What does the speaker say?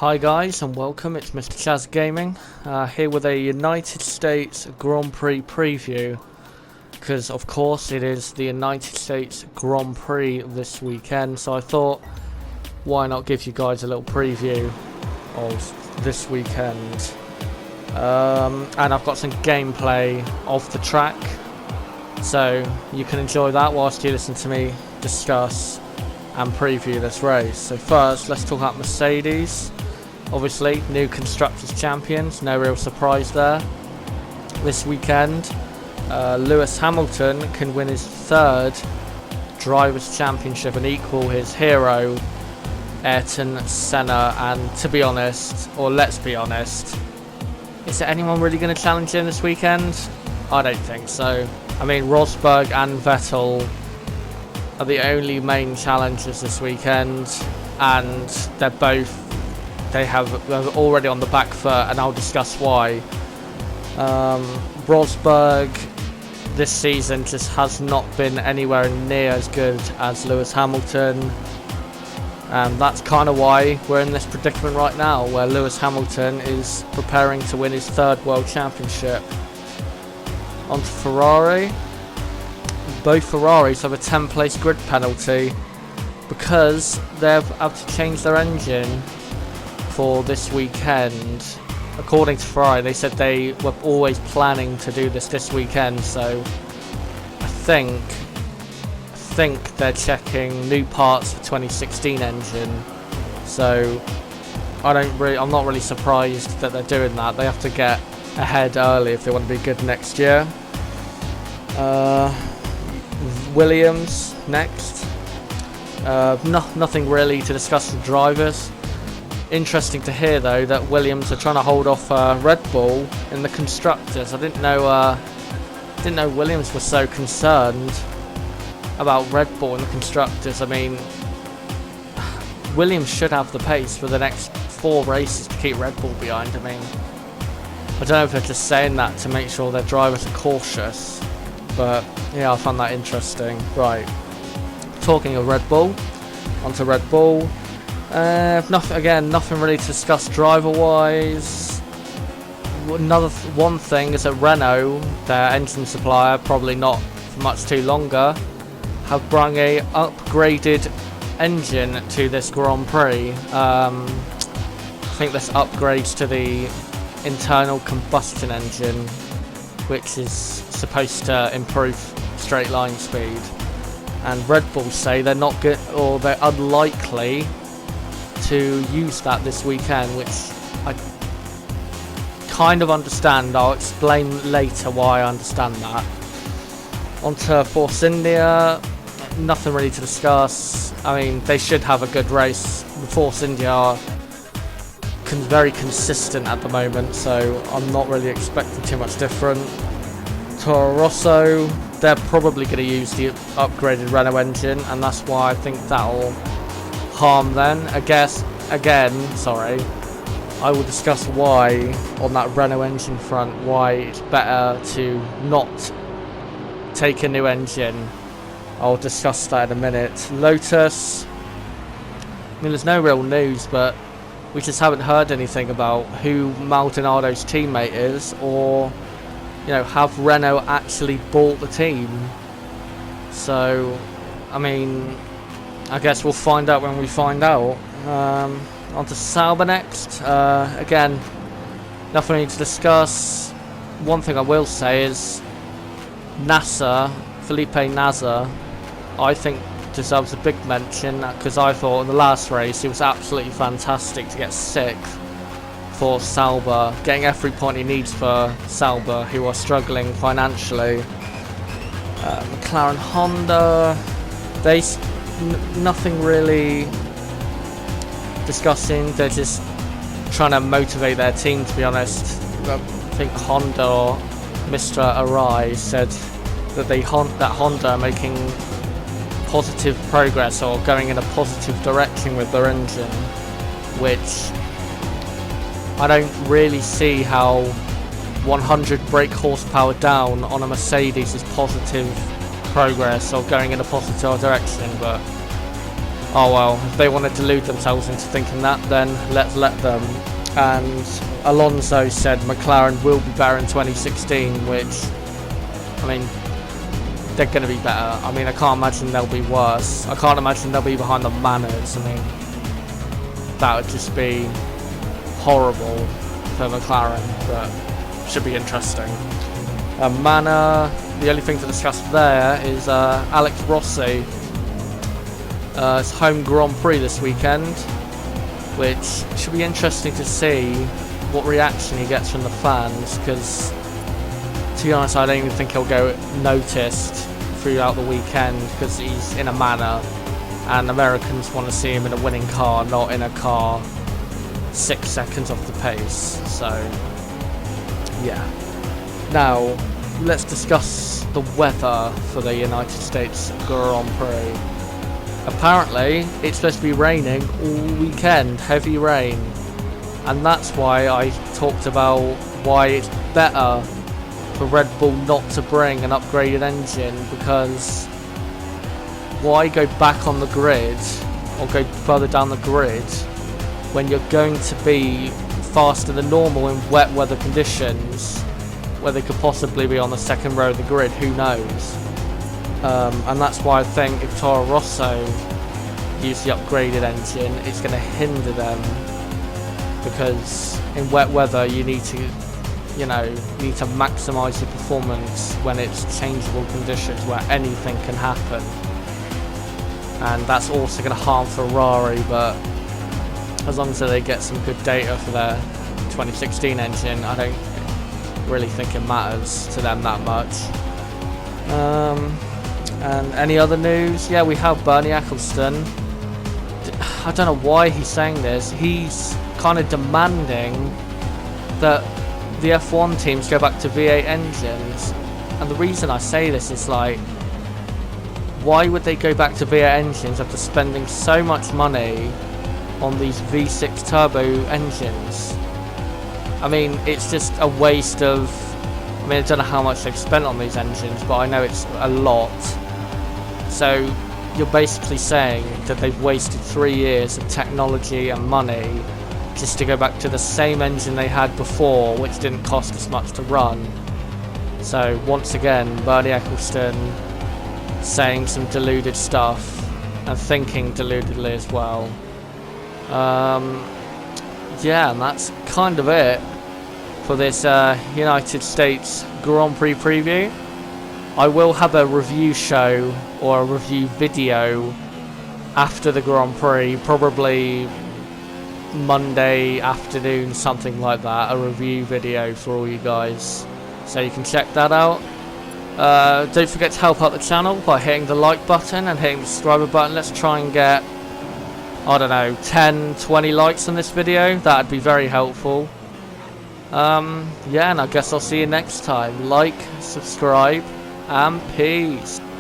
Hi guys and welcome, it's Mr. Chaz Gaming, here with a United States Grand Prix preview, because of course it is the United States Grand Prix this weekend, so I thought why not give you guys a little preview of this weekend. And I've got some gameplay of the track, so you can enjoy that whilst you listen to me discuss and preview this race. So first, let's talk about Mercedes. Obviously, new Constructors Champions, no real surprise there. This weekend, Lewis Hamilton can win his third Drivers' Championship and equal his hero, Ayrton Senna. And to be honest, or let's be honest, is there anyone really going to challenge him this weekend? I don't think so. I mean, Rosberg and Vettel are the only main challengers this weekend, and they have already on the back foot, and I'll discuss why. Rosberg this season just has not been anywhere near as good as Lewis Hamilton, and that's kind of why we're in this predicament right now, where Lewis Hamilton is preparing to win his third World Championship. On to Ferrari. Both Ferraris have a 10-place grid penalty because they've had to change their engine for this weekend. According to Ferrari, they said they were always planning to do this weekend, so I think they're checking new parts for 2016 engine. So I'm not really surprised that they're doing that. They have to get ahead early if they want to be good next year. Williams next. Nothing really to discuss with drivers. Interesting to hear though that Williams are trying to hold off Red Bull in the constructors. I didn't know Williams was so concerned about Red Bull in the constructors. I mean, Williams should have the pace for the next 4 races to keep Red Bull behind. I mean, I don't know if they're just saying that to make sure their drivers are cautious, but yeah, I found that interesting. Right, talking of Red Bull, onto Red Bull. Nothing really to discuss driver-wise. One thing is that Renault, their engine supplier, probably not for much too longer, have brought a upgraded engine to this Grand Prix. I think this upgrades to the internal combustion engine, which is supposed to improve straight line speed. And Red Bull say they're not good, or they're unlikely to use that this weekend, which I kind of understand. I'll explain later why I understand that. On to Force India, nothing really to discuss. I mean, they should have a good race. Force India are very consistent at the moment, so I'm not really expecting too much different. Toro Rosso, they're probably going to use the upgraded Renault engine, and that's why I think that'll harm them. I will discuss why on that Renault engine front, why it's better to not take a new engine. I'll discuss that in a minute. Lotus, I mean, there's no real news, but we just haven't heard anything about who Maldonado's teammate is, or have Renault actually bought the team. So I mean, I guess we'll find out when we find out. On to Sauber next. Again, nothing really to discuss. One thing I will say is Felipe Nasser, I think deserves a big mention, because I thought in the last race he was absolutely fantastic to get 6th for Sauber, getting every point he needs for Sauber, who are struggling financially. McLaren Honda, nothing really discussing. They're just trying to motivate their team, to be honest. I think Honda, or Mr. Arai, said that Honda are making positive progress, or going in a positive direction with their engine, which I don't really see how 100 brake horsepower down on a Mercedes is positive progress or going in a positive direction, but oh well, if they want to delude themselves into thinking that, then let's let them. And Alonso said McLaren will be better in 2016, which, I mean, they're going to be better. I mean, I can't imagine they'll be worse. I can't imagine they'll be behind the Manners. I mean, that would just be horrible for McLaren, but should be interesting. Manor, the only thing to discuss there is Alex Rossi. It's home Grand Prix this weekend, which should be interesting to see what reaction he gets from the fans, because to be honest, I don't even think he'll go noticed throughout the weekend, because he's in a Manor and Americans want to see him in a winning car, not in a car 6 seconds off the pace. So yeah, now let's discuss the weather for the United States Grand Prix. Apparently it's supposed to be raining all weekend, heavy rain, and that's why I talked about why it's better for Red Bull not to bring an upgraded engine, because why go back on the grid or go further down the grid when you're going to be faster than normal in wet weather conditions, where they could possibly be on the second row of the grid, who knows. And that's why I think if Toro Rosso use the upgraded engine, it's going to hinder them, because in wet weather you need to, you know, maximise your performance when it's changeable conditions where anything can happen. And that's also going to harm Ferrari, but as long as they get some good data for their 2016 engine, I don't really think it matters to them that much. And any other news? Yeah, we have Bernie Ecclestone. I don't know why he's saying this. He's kind of demanding that the F1 teams go back to V8 engines. And the reason I say this is, like, why would they go back to V8 engines after spending so much money on these V6 turbo engines? I mean, it's just a waste of... I mean, I don't know how much they've spent on these engines, but I know it's a lot. So you're basically saying that they've wasted 3 years of technology and money just to go back to the same engine they had before, which didn't cost as much to run. So once again, Bernie Ecclestone saying some deluded stuff and thinking deludedly as well. Yeah, and that's kind of it for this United States Grand Prix preview. I will have a review show or a review video after the Grand Prix, probably Monday afternoon, something like that, a review video for all you guys, so you can check that out. Don't forget to help out the channel by hitting the like button and hitting the subscriber button. Let's try and get, I don't know, 10-20 likes on this video. That'd be very helpful. Yeah, and I guess I'll see you next time. Like, subscribe, and peace.